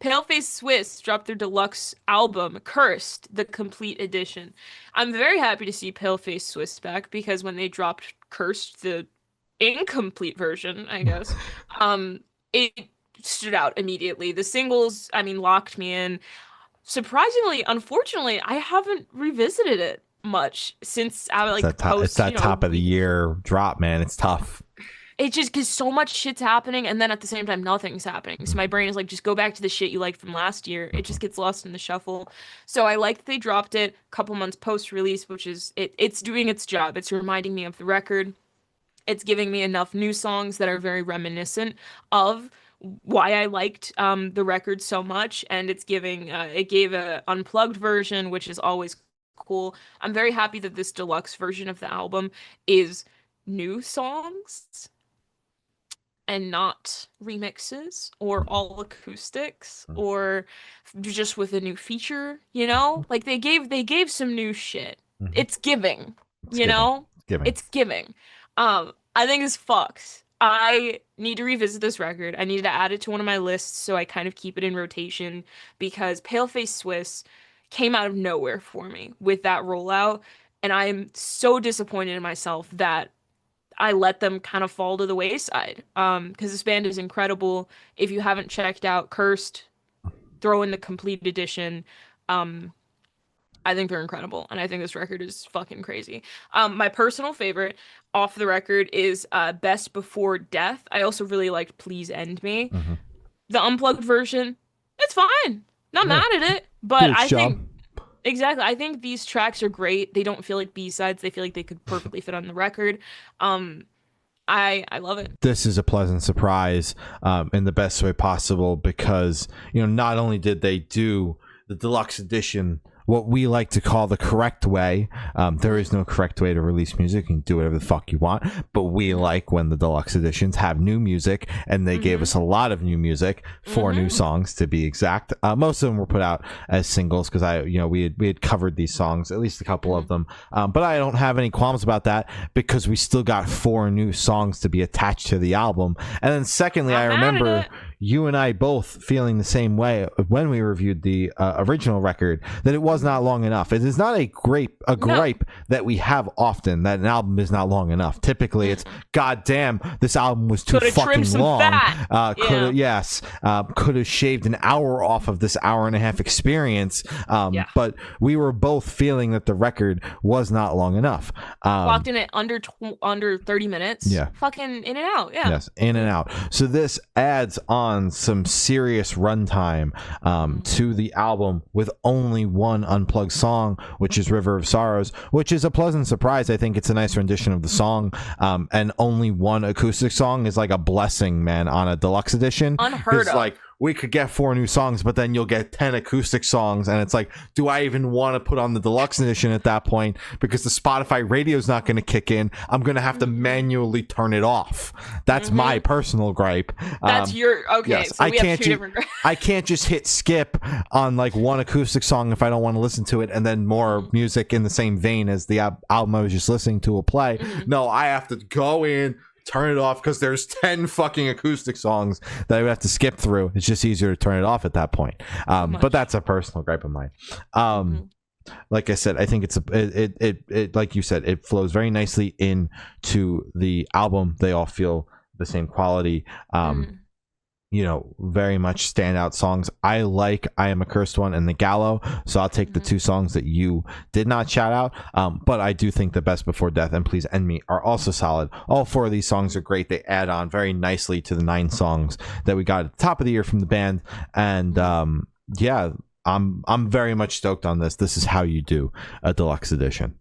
Paleface Swiss dropped their deluxe album, Cursed, the complete edition. I'm very happy to see Paleface Swiss back because when they dropped Cursed, the incomplete version, I guess, it stood out immediately. The singles, I mean, locked me in. Surprisingly, unfortunately, I haven't revisited it much since I It's that like top. It's post, that top of the year drop, man. It's tough. it just because so much shit's happening and then at the same time nothing's happening. So my Mhm. brain is like, just go back to the shit you liked from last year. It Mhm. just gets lost in the shuffle. So I like that they dropped it a couple months post-release, which is it's doing its job. It's reminding me of the record. It's giving me enough new songs that are very reminiscent of why I liked the record so much, and it gave a unplugged version, which is always cool. I'm very happy that this deluxe version of the album is new songs and not remixes or all acoustics Mhm. or just with a new feature, you know? Like they gave some new shit. Mhm. It's giving, It's you giving. know? It's giving. It's giving. I think this fucks. I need to revisit this record. I need to add it to one of my lists so I kind of keep it in rotation because Paleface Swiss came out of nowhere for me with that rollout, and I am so disappointed in myself that I let them kind of fall to the wayside. Because this band is incredible. If you haven't checked out Cursed, throw in the complete edition. Um, I think they're incredible, and I think this record is fucking crazy. My personal favorite off the record is Best Before Death. I also really liked Please End Me. Mhm. The unplugged version, it's fine. Not Yeah. mad at it, but Did its I job. think exactly. I think these tracks are great. They don't feel like B-sides. They feel like they could perfectly fit on the record. Um, I love it. This is a pleasant surprise in the best way possible because not only did they do the deluxe edition what we like to call the correct way. There is no correct way to release music. You can do whatever the fuck you want, but we like when the deluxe editions have new music, and they gave Mm-hmm. us a lot of new music, four new Mm-hmm. songs to be exact. Most of them were put out as singles because we had covered these songs, at least a couple Mm-hmm. of them. But I don't have any qualms about that because we still got four new songs to be attached to the album. And then secondly, I Not mad at remember it. you and I both feeling the same way when we reviewed the original record, that it was not long enough. It is not a No. gripe that we have often, that an album is not long enough. Typically, it's Mm. God damn, this album was too Could have trimmed fucking some long. fat. Could Yeah. have yes, could have shaved an hour off of this hour and a half experience. Yeah. But we were both feeling that the record was not long enough. Clocked in at under 30 minutes. Yeah. Fucking in and out. Yeah. Yes, in and out. So this adds on some serious runtime to the album with only one unplugged song, which is River of Sorrows, which is a pleasant surprise. I think it's a nice rendition of the song. And only one acoustic song is like a blessing, man, on a deluxe edition. Unheard It's of. like, we could get four new songs, but then you'll get 10 acoustic songs. And it's like, do I even want to put on the deluxe edition at that point? Because the Spotify radio's not going to kick in. I'm going to have to manually turn it off. That's my personal gripe. That's your okay. Yes, So I we have can't. two different. I can't just hit skip on like one acoustic song if I don't want to listen to it, and then more music in the same vein as the album I was just listening to will play. No, I have to go in, turn it off because there's 10 fucking acoustic songs that I would have to skip through. It's just easier to turn it off at that point. But that's a personal gripe of mine. Like I said, I think it like you said, it flows very nicely into the album. They all feel the same quality. Very much standout songs. I like I Am a Cursed One and The Gallow, so I'll take the two songs that you did not shout out. But I do think The Best Before Death and Please End Me are also solid. All four of these songs are great. They add on very nicely to the 9 songs that we got at the top of the year from the band. And yeah, I'm very much stoked on this. This is how you do a deluxe edition.